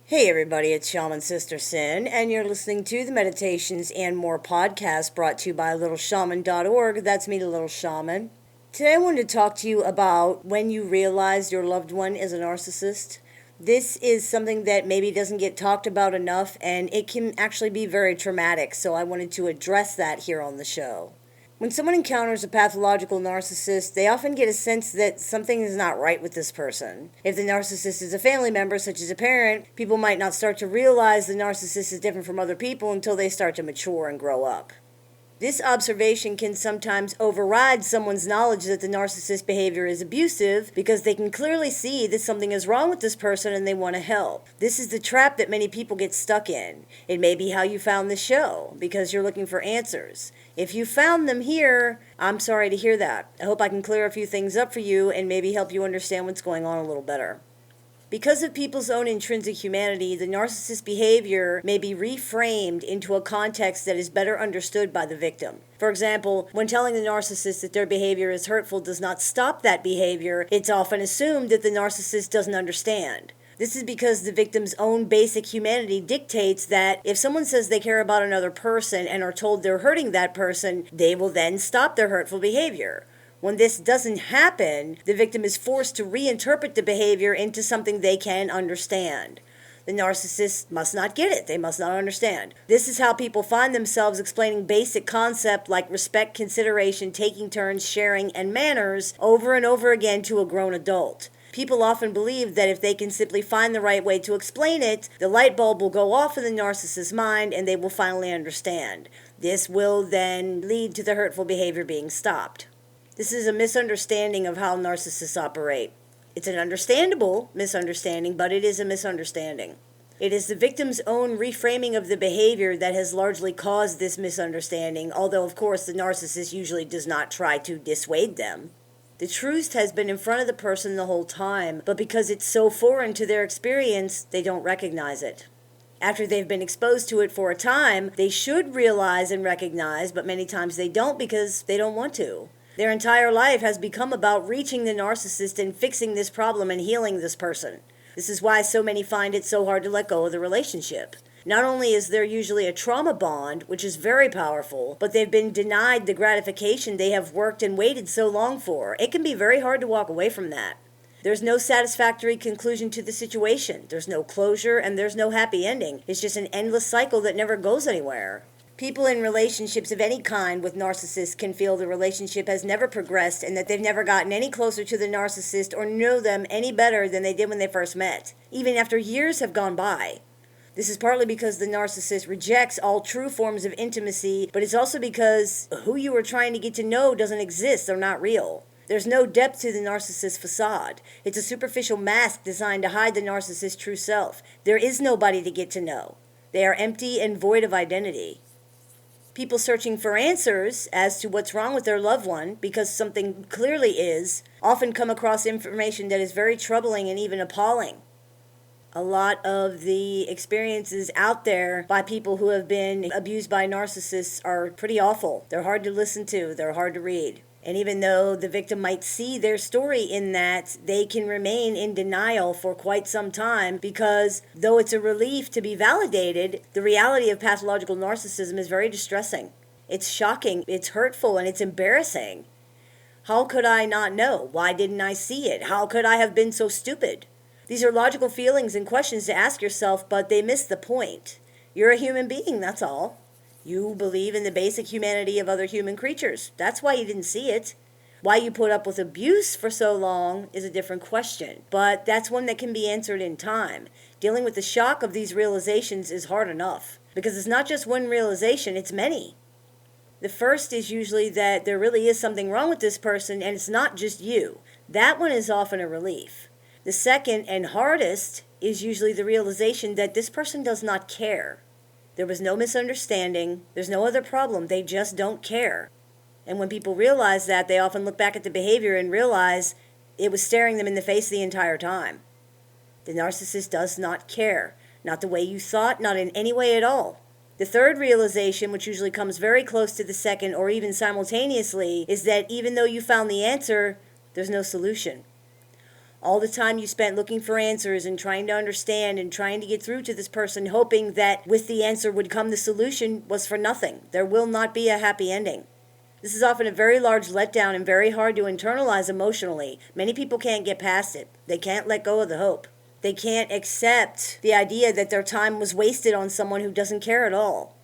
Hey everybody, it's Shaman Sister Sin, and you're listening to the Meditations and More podcast brought to you by littleshaman.org. That's me, the Little Shaman. Today I wanted to talk to you about when you realize your loved one is a narcissist. This is something that maybe doesn't get talked about enough, and it can actually be very traumatic, so I wanted to address that here on the show. When someone encounters a pathological narcissist, they often get a sense that something is not right with this person. If the narcissist is a family member, such as a parent, people might not start to realize the narcissist is different from other people until they start to mature and grow up. This observation can sometimes override someone's knowledge that the narcissist's behavior is abusive because they can clearly see that something is wrong with this person and they want to help. This is the trap that many people get stuck in. It may be how you found the show because you're looking for answers. If you found them here, I'm sorry to hear that. I hope I can clear a few things up for you and maybe help you understand what's going on a little better. Because of people's own intrinsic humanity, the narcissist's behavior may be reframed into a context that is better understood by the victim. For example, when telling the narcissist that their behavior is hurtful does not stop that behavior, it's often assumed that the narcissist doesn't understand. This is because the victim's own basic humanity dictates that if someone says they care about another person and are told they're hurting that person, they will then stop their hurtful behavior. When this doesn't happen, the victim is forced to reinterpret the behavior into something they can understand. The narcissist must not get it. They must not understand. This is how people find themselves explaining basic concepts like respect, consideration, taking turns, sharing, and manners over and over again to a grown adult. People often believe that if they can simply find the right way to explain it, the light bulb will go off in the narcissist's mind and they will finally understand. This will then lead to the hurtful behavior being stopped. This is a misunderstanding of how narcissists operate. It's an understandable misunderstanding, but it is a misunderstanding. It is the victim's own reframing of the behavior that has largely caused this misunderstanding, although of course the narcissist usually does not try to dissuade them. The truth has been in front of the person the whole time, but because it's so foreign to their experience, they don't recognize it. After they've been exposed to it for a time, they should realize and recognize, but many times they don't because they don't want to. Their entire life has become about reaching the narcissist and fixing this problem and healing this person. This is why so many find it so hard to let go of the relationship. Not only is there usually a trauma bond, which is very powerful, but they've been denied the gratification they have worked and waited so long for. It can be very hard to walk away from that. There's no satisfactory conclusion to the situation. There's no closure and there's no happy ending. It's just an endless cycle that never goes anywhere. People in relationships of any kind with narcissists can feel the relationship has never progressed and that they've never gotten any closer to the narcissist or know them any better than they did when they first met, even after years have gone by. This is partly because the narcissist rejects all true forms of intimacy, but it's also because who you are trying to get to know doesn't exist. They're not real. There's no depth to the narcissist's facade. It's a superficial mask designed to hide the narcissist's true self. There is nobody to get to know. They are empty and void of identity. People searching for answers as to what's wrong with their loved one, because something clearly is, often come across information that is very troubling and even appalling. A lot of the experiences out there by people who have been abused by narcissists are pretty awful. They're hard to listen to. They're hard to read. And even though the victim might see their story in that, they can remain in denial for quite some time because though it's a relief to be validated, the reality of pathological narcissism is very distressing. It's shocking, it's hurtful, and it's embarrassing. How could I not know? Why didn't I see it? How could I have been so stupid? These are logical feelings and questions to ask yourself, but they miss the point. You're a human being, that's all. You believe in the basic humanity of other human creatures. That's why you didn't see it. Why you put up with abuse for so long is a different question, but that's one that can be answered in time. Dealing with the shock of these realizations is hard enough, because it's not just one realization, it's many. The first is usually that there really is something wrong with this person, and it's not just you. That one is often a relief. The second and hardest is usually the realization that this person does not care. There was no misunderstanding. There's no other problem. They just don't care. And when people realize that, they often look back at the behavior and realize it was staring them in the face the entire time. The narcissist does not care. Not the way you thought, not in any way at all. The third realization, which usually comes very close to the second or even simultaneously, is that even though you found the answer, there's no solution. All the time you spent looking for answers and trying to understand and trying to get through to this person, hoping that with the answer would come the solution, was for nothing. There will not be a happy ending. This is often a very large letdown and very hard to internalize emotionally. Many people can't get past it. They can't let go of the hope. They can't accept the idea that their time was wasted on someone who doesn't care at all.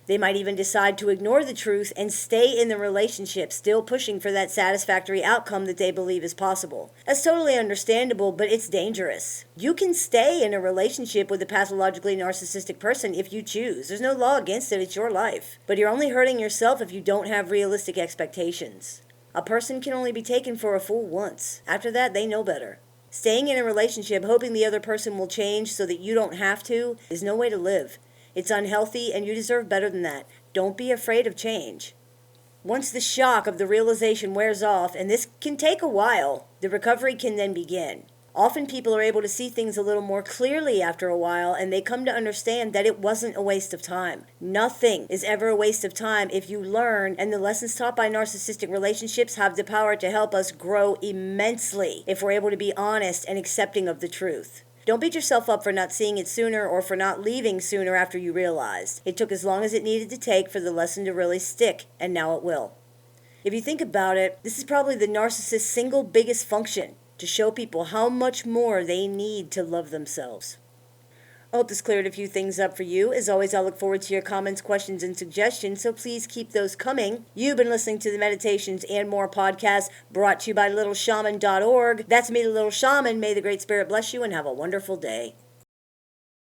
They might even decide to ignore the truth and stay in the relationship, still pushing for that satisfactory outcome that they believe is possible. That's totally understandable, but it's dangerous. You can stay in a relationship with a pathologically narcissistic person if you choose. There's no law against it. It's your life. But you're only hurting yourself if you don't have realistic expectations. A person can only be taken for a fool once. After that, they know better. Staying in a relationship hoping the other person will change so that you don't have to is no way to live. It's unhealthy, and you deserve better than that. Don't be afraid of change. Once the shock of the realization wears off, and this can take a while, the recovery can then begin. Often people are able to see things a little more clearly after a while, and they come to understand that it wasn't a waste of time. Nothing is ever a waste of time if you learn, and the lessons taught by narcissistic relationships have the power to help us grow immensely if we're able to be honest and accepting of the truth. Don't beat yourself up for not seeing it sooner or for not leaving sooner after you realized. It took as long as it needed to take for the lesson to really stick, and now it will. If you think about it, this is probably the narcissist's single biggest function, to show people how much more they need to love themselves. I hope this cleared a few things up for you. As always, I look forward to your comments, questions, and suggestions, so please keep those coming. You've been listening to the Meditations and More podcast brought to you by littleshaman.org. That's me, the Little Shaman. May the Great Spirit bless you and have a wonderful day.